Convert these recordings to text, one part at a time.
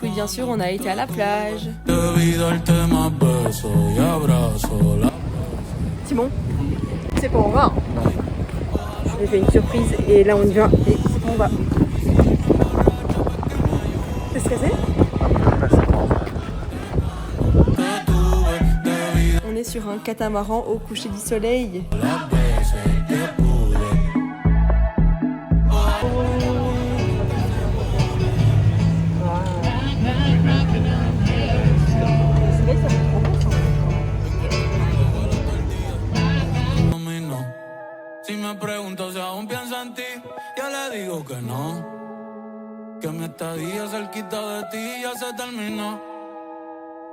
Puis bien sûr, on a été à la plage. Simon, c'est pas où on va. J'ai fait une surprise et là on y va. Et c'est pas où on va. C'est stressé? On est sur un catamaran au coucher du soleil. Si me pregunto si aún piensa en ti, yo le digo que no. Que mi estadía cerquita de ti ya se terminó.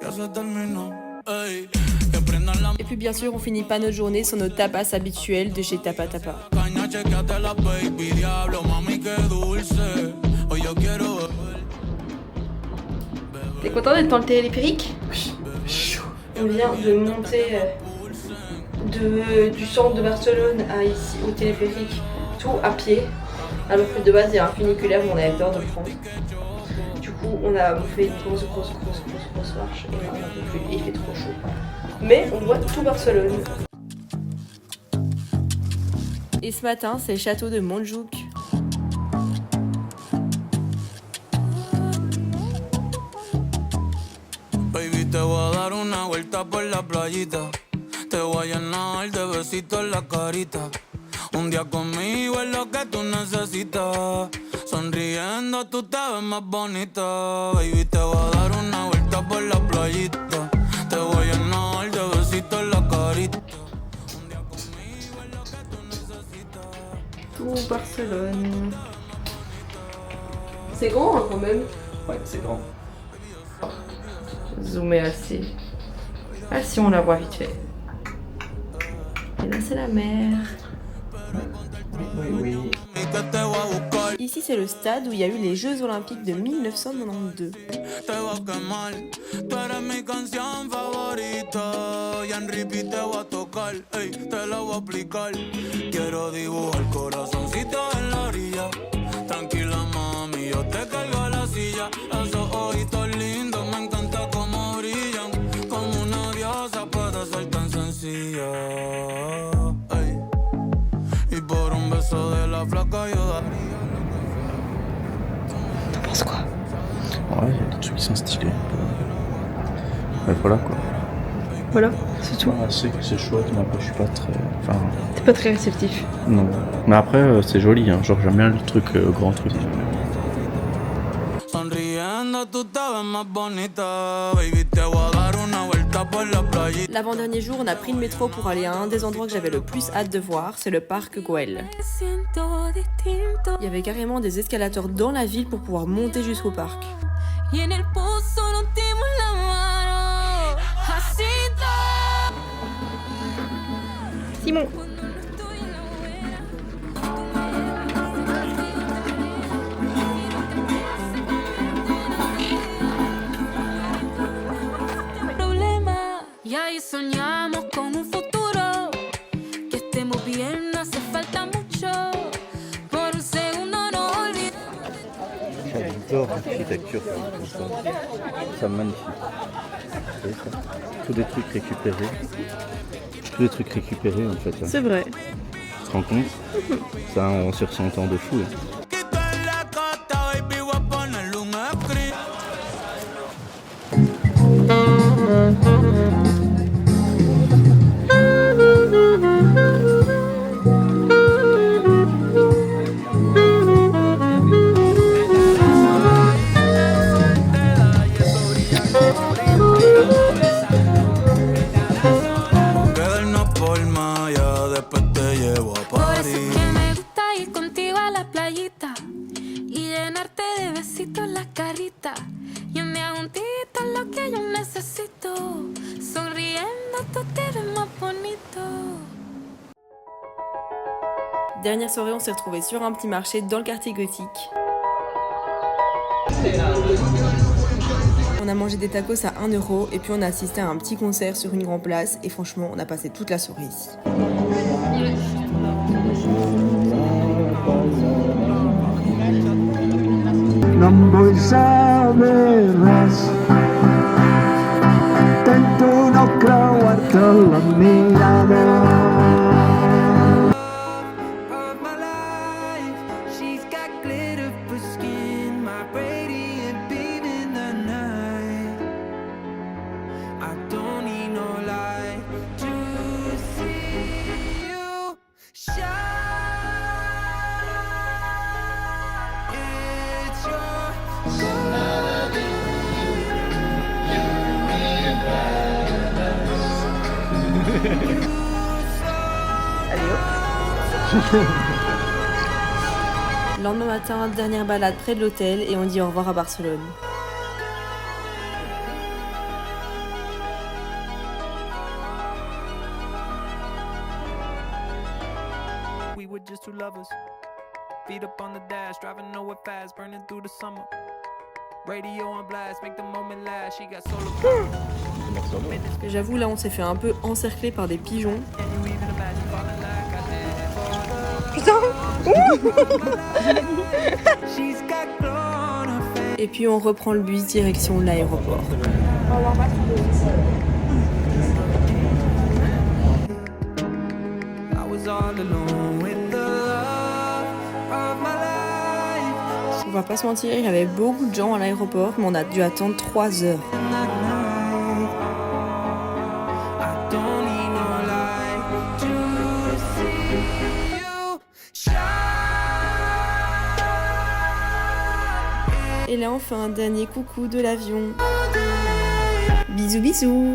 Ya se terminó. Ey, que prendan la Et puis bien sûr, on finit pas notre journée sur nos tapas habituels de chez Tapa Tapa. caña, chequeate la baby, diablo, mami, que dulce. Hoy yo quiero T'es content d'être dans le télépérique? Oui, chaud. On vient de monter du centre de Barcelone à ici au télépérique, tout à pied. Alors que de base il y a un funiculaire où on avait peur de le prendre. Du coup on a fait une grosse marche et là on n'en peut plus et il fait trop chaud. Mais on voit tout Barcelone. Et ce matin c'est le château de Montjuïc. Baby, te voy a dar una vuelta por la playita. Te voy a llenar de besitos en la carita. Un día conmigo es lo que tú necesitas. Sonriendo tú te ves más bonita. Baby, te voy a dar una vuelta por la playita. Te voy a llenar de besitos en la carita. Un día conmigo es lo que tú necesitas. Tout Barcelone. C'est grand hein, quand même. Ouais, c'est grand. Zoomer assez. Ah si on la voit vite fait. Et là c'est la mer. Oui. Y que te voy a buscar. Ici c'est le stade où il y a eu les Jeux Olympiques de 1992. Te voy a quemar, tú eres mi canción favorita. Y en repeat te voy a tocar, ey, te la voy a aplicar. Quiero dibujar corazoncito en la orilla. Tranquila mami, yo te cargo la silla. Esos ojitos lindos, me encanta cómo brillan. Como una diosa puede ser tan sencilla. Ey. Y por un beso de la flaca yo daría. T'en penses quoi? Ouais, il y a des trucs qui sont stylés. Ouais, voilà quoi. Voilà, c'est tout. Ouais, c'est chouette, mais après je suis pas très. Enfin, T'es pas très réceptif. non. Mais après, c'est joli, hein. Genre j'aime bien le truc, grand truc. Sonriendo tú te ves más bonita. Baby, te voy a dar una vuelta por la playa. L'avant-dernier jour, on a pris le métro pour aller à un des endroits que j'avais le plus hâte de voir, c'est le parc Güell. Il y avait carrément des escalators dans la ville pour pouvoir monter jusqu'au parc. Simon! Y ahí soñamos con un futuro, que estemos bien, no hace falta mucho, por un segundo no olvidemos. J'adore l'architecture comme ça. C'est magnifique. Vous voyez ça? Tous des trucs récupérés. Tous des trucs récupérés en fait. C'est vrai. Tu te rends compte? Ça, sur 100 ans de fou. Hein. Quita la costa, baby, voy a ponerle un screen. Quedarnos por Maya, después te llevo a Por eso París. es que me gusta ir contigo a la playita y llenarte de besitos la carita. Y un día juntito es lo que yo necesito. Sonriendo tú te ves más bonito. Dernière soirée, on s'est retrouvés sur un petit marché dans le quartier gothique. On a mangé des tacos à 1 € et puis on a assisté à un petit concert sur une grande place et franchement, on a passé toute la soirée ici. non vuoi saber res. Intento no creuar-te la mirada. Of my life, she's got glitter for skin, my radiant beam in the night. I don't need no light to see you shine. It's your Lendemain matin, dernière balade près de l'hôtel et on dit au revoir à Barcelone. We were just two lovers, feet up on the dash, driving nowhere fast, burning through the summer. Radio on blast, make the moment last. She got solo. J'avoue, là, on s'est fait un peu encercler par des pigeons. Can you even imagine falling like I did for her? She's got glow on her face. Et puis on reprend le bus direction l'aéroport. I was all alone with the love of my life. On va pas se mentir, il y avait beaucoup de gens à l'aéroport, mais on a dû attendre 3 heures. I don't need no light to see you shine. Et là, on fait un dernier coucou de l'avion. Bisous bisous.